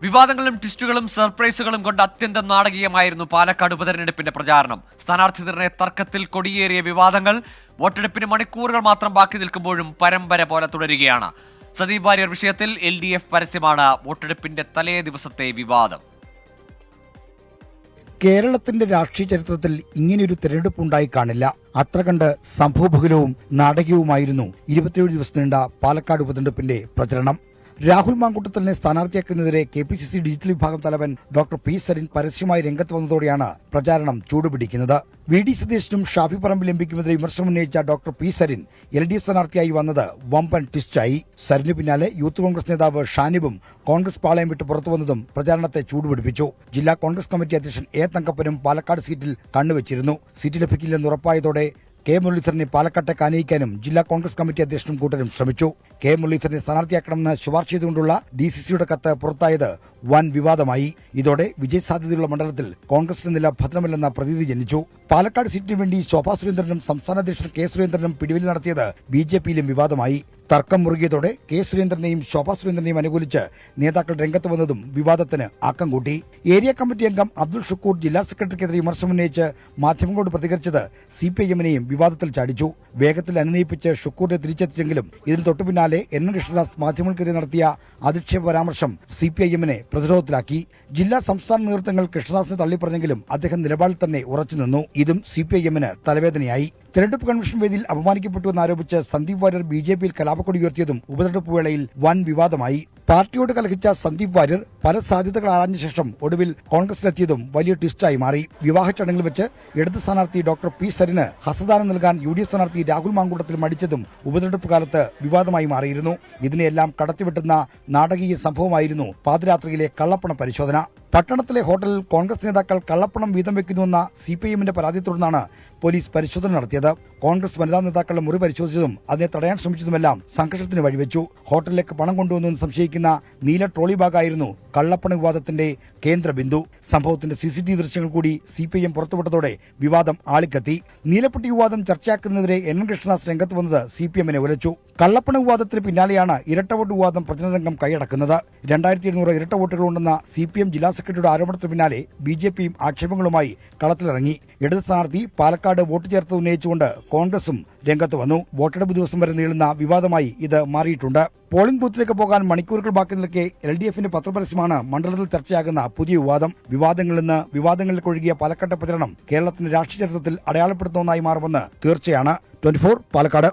വിവാദങ്ങളും ട്വിസ്റ്റുകളും സർപ്രൈസുകളും കൊണ്ട് അത്യന്തം നാടകീയമായിരുന്നു പാലക്കാട് ഉപതെരഞ്ഞെടുപ്പിന്റെ പ്രചാരണം. സ്ഥാനാർത്ഥി നിർണയ തർക്കത്തിൽ കൊടിയേറിയ വിവാദങ്ങൾ വോട്ടെടുപ്പിന് മണിക്കൂറുകൾ മാത്രം ബാക്കി നിൽക്കുമ്പോഴും പരമ്പര പോലെ തുടരുകയാണ്. സന്ദീപ് വാര്യർ വിഷയത്തിൽ LDF പരസ്യമാണ് വോട്ടെടുപ്പിന്റെ തലേ ദിവസത്തെ വിവാദം. കേരളത്തിന്റെ രാഷ്ട്രീയ ചരിത്രത്തിൽ ഇങ്ങനെയൊരു തെരഞ്ഞെടുപ്പുണ്ടായി കാണില്ല. അത്ര കണ്ട് സംഭവബഹുലവും നാടകീയവുമായിരുന്നു 27 ദിവസം നീണ്ട പാലക്കാട് ഉപതെരഞ്ഞെടുപ്പിന്റെ പ്രചരണം. രാഹുൽ മാങ്കൂട്ടത്തലിനെ സ്ഥാനാർത്ഥിയാക്കുന്നതിനെതിരെ KPCC ഡിജിറ്റൽ വിഭാഗം തലവൻ ഡോക്ടർ പി സരിൻ പരസ്യമായി രംഗത്ത് വന്നതോടെയാണ് പ്രചാരണം ചൂടുപിടിക്കുന്നത്. VD സതീശനും ഷാഫി പറമ്പിൽ എംപിക്കുമെതിരെ വിമർശനം ഉന്നയിച്ച ഡോക്ടർ പി സരിൻ LDF സ്ഥാനാർത്ഥിയായി വന്നത് വമ്പൻ ട്വിസ്റ്റായി. സരിന് പിന്നാലെ യൂത്ത് കോൺഗ്രസ് നേതാവ് ഷാനിബും കോൺഗ്രസ് പാളയം വിട്ട് പുറത്തുവന്നതും പ്രചാരണത്തെ ചൂടുപിടിപ്പിച്ചു. ജില്ലാ കോൺഗ്രസ് കമ്മിറ്റി അധ്യക്ഷൻ A തങ്കപ്പനും പാലക്കാട് സീറ്റിൽ കണ്ണുവച്ചിരുന്നു. സീറ്റ് ലഭിക്കില്ലെന്ന് ഉറപ്പായതോടെ K മുരളീധരനെ പാലക്കാട്ടേക്ക് ആനയിക്കാനും ജില്ലാ കോൺഗ്രസ് കമ്മിറ്റി അധ്യക്ഷനും കൂട്ടരും ശ്രമിച്ചു. K മുരളീധരനെ സ്ഥാനാർത്ഥിയാക്കണമെന്ന് ശുപാർശ ചെയ്തുകൊണ്ടുള്ള DCCയുടെ കത്ത് പുറത്തായത് വൻ വിവാദമായി. ഇതോടെ വിജയ സാധ്യതയുള്ള മണ്ഡലത്തിൽ കോൺഗ്രസിന്റെ നില ഭദ്രമല്ലെന്ന പ്രതീതി ജനിച്ചു. പാലക്കാട് സീറ്റിനു വേണ്ടി ശോഭാ സുരേന്ദ്രനും സംസ്ഥാന അധ്യക്ഷൻ K സുരേന്ദ്രനും പിടിവലി നടത്തിയത് BJPയിലും വിവാദമായി. തർക്കം മുറുകിയതോടെ K സുരേന്ദ്രനെയും ശോഭാ സുരേന്ദ്രനെയും അനുകൂലിച്ച് നേതാക്കൾ രംഗത്ത് വന്നതും വിവാദത്തിന് ആക്കം കൂട്ടി. ഏരിയ കമ്മിറ്റി അംഗം അബ്ദുൾ ഷുക്കൂർ ജില്ലാ സെക്രട്ടറിക്കെതിരെ വിമർശനം ഉന്നയിച്ച് മാധ്യമങ്ങളോട് പ്രതികരിച്ചത് CPIMനെയും വിവാദത്തിൽ ചാടിച്ചു. വേഗത്തിൽ അനുനയിപ്പിച്ച് ഷുക്കൂറിനെ തിരിച്ചെത്തിച്ചെങ്കിലും ഇതിന് തൊട്ടുപിന്നാലെ N കൃഷ്ണദാസ് മാധ്യമങ്ങൾക്കെതിരെ നടത്തിയ അധിക്ഷേപ പരാമർശം CPIMനെ പ്രതിരോധത്തിലാക്കി. ജില്ലാ സംസ്ഥാന നേതൃത്വങ്ങൾ കൃഷ്ണദാസിനെ തള്ളിപ്പറഞ്ഞെങ്കിലും അദ്ദേഹം നിലപാടിൽ തന്നെ ഉറച്ചുനിന്നു. ഇതും CPIMന് തലവേദനയായി. തെരഞ്ഞെടുപ്പ് കൺവെൻഷൻ വേദിയിൽ അപമാനിക്കപ്പെട്ടുവെന്നാരോപിച്ച് സന്ദീപ് വാര്യർ BJPയിൽ കലാപക്കൊടി ഉയർത്തിയതും ഉപതെരഞ്ഞെടുപ്പ് വേളയിൽ വൻ വിവാദമായി. പാർട്ടിയോട് കലഹിച്ച സന്ദീപ് വാര്യർ പല സാധ്യതകൾ ആരാഞ്ഞ ശേഷം ഒടുവിൽ കോൺഗ്രസിലെത്തിയതും വലിയ ട്വിസ്റ്റായി മാറി. വിവാഹ ചടങ്ങിൽ വെച്ച് ഇടത് സ്ഥാനാർത്ഥി ഡോക്ടർ പി സരിന് ഹസ്തദാനം നൽകാൻ UDF സ്ഥാനാർത്ഥി രാഹുൽ മാങ്കൂട്ടത്തിൽ മടിച്ചതും ഉപതെരഞ്ഞെടുപ്പ് കാലത്ത് വിവാദമായി മാറിയിരുന്നു. ഇതിനെയെല്ലാം കടത്തിവെട്ടുന്ന നാടകീയ സംഭവമായിരുന്നു പാതിരാത്രിയിലെ കള്ളപ്പണ പരിശോധന. പട്ടണത്തിലെ ഹോട്ടലിൽ കോൺഗ്രസ് നേതാക്കൾ കള്ളപ്പണം വീതം വെക്കുന്നുവെന്ന CPIMന്റെ പരാതിയെ തുടർന്നാണ് പോലീസ് പരിശോധന നടത്തിയത്. കോൺഗ്രസ് വനിതാ നേതാക്കളുടെ മുറി പരിശോധിച്ചതും അതിനെ തടയാൻ ശ്രമിച്ചതുമെല്ലാം സംഘർഷത്തിന് വഴിവെച്ചു. ഹോട്ടലിലേക്ക് പണം കൊണ്ടുവന്നെന്ന് സംശയിക്കുന്ന നീല ട്രോളി ബാഗായിരുന്നു കള്ളപ്പണ വിവാദത്തിന്റെ കേന്ദ്ര ബിന്ദു. സംഭവത്തിന്റെ CCTV ദൃശ്യങ്ങൾ കൂടി CPIM പുറത്തുവിട്ടതോടെ വിവാദം ആളിക്കത്തി. നീലപ്പെട്ടി വിവാദം ചർച്ചയാക്കുന്നതിനെതിരെ N കൃഷ്ണദാസ് രംഗത്ത് വന്നത് CPIMനെ ഉലച്ചു. കള്ളപ്പണ വിവാദത്തിന് പിന്നാലെയാണ് ഇരട്ട വോട്ട് വിവാദം പ്രചരണരംഗം കൈയടക്കുന്നത്. 2700 ഇരട്ട വോട്ടുകളുണ്ടെന്ന CPIM ജില്ലാ സെക്രട്ടറിയുടെ ആരോപണത്തിന് പിന്നാലെ BJPയും ആക്ഷേപങ്ങളുമായി കളത്തിലിറങ്ങി. ഇടത് സ്ഥാനാർത്ഥി പാലക്കാട് വോട്ട് ചേർത്ത് ഉന്നയിച്ചുകൊണ്ട് കോൺഗ്രസും രംഗത്ത് വന്നു. വോട്ടെടുപ്പ് ദിവസം വരെ നീളുന്ന വിവാദമായി ഇത് മാറിയിട്ടുണ്ട്. പോളിംഗ് ബൂത്തിലേക്ക് പോകാൻ മണിക്കൂറുകൾ ബാക്കി നിൽക്കെ LDFന്റെ പത്രപരസ്യമാണ് മണ്ഡലത്തിൽ ചർച്ചയാകുന്ന പുതിയ വിവാദം. വിവാദങ്ങളിൽ നിന്ന് വിവാദങ്ങളിലേക്ക് ഒഴുകിയ പാലക്കാട്ടെ പ്രചരണം കേരളത്തിന്റെ രാഷ്ട്രീയ ചരിത്രത്തിൽ അടയാളപ്പെടുത്തുന്ന ഒന്നായി മാറുമെന്ന് തീർച്ചയാണ്. 24 പാലക്കാട്.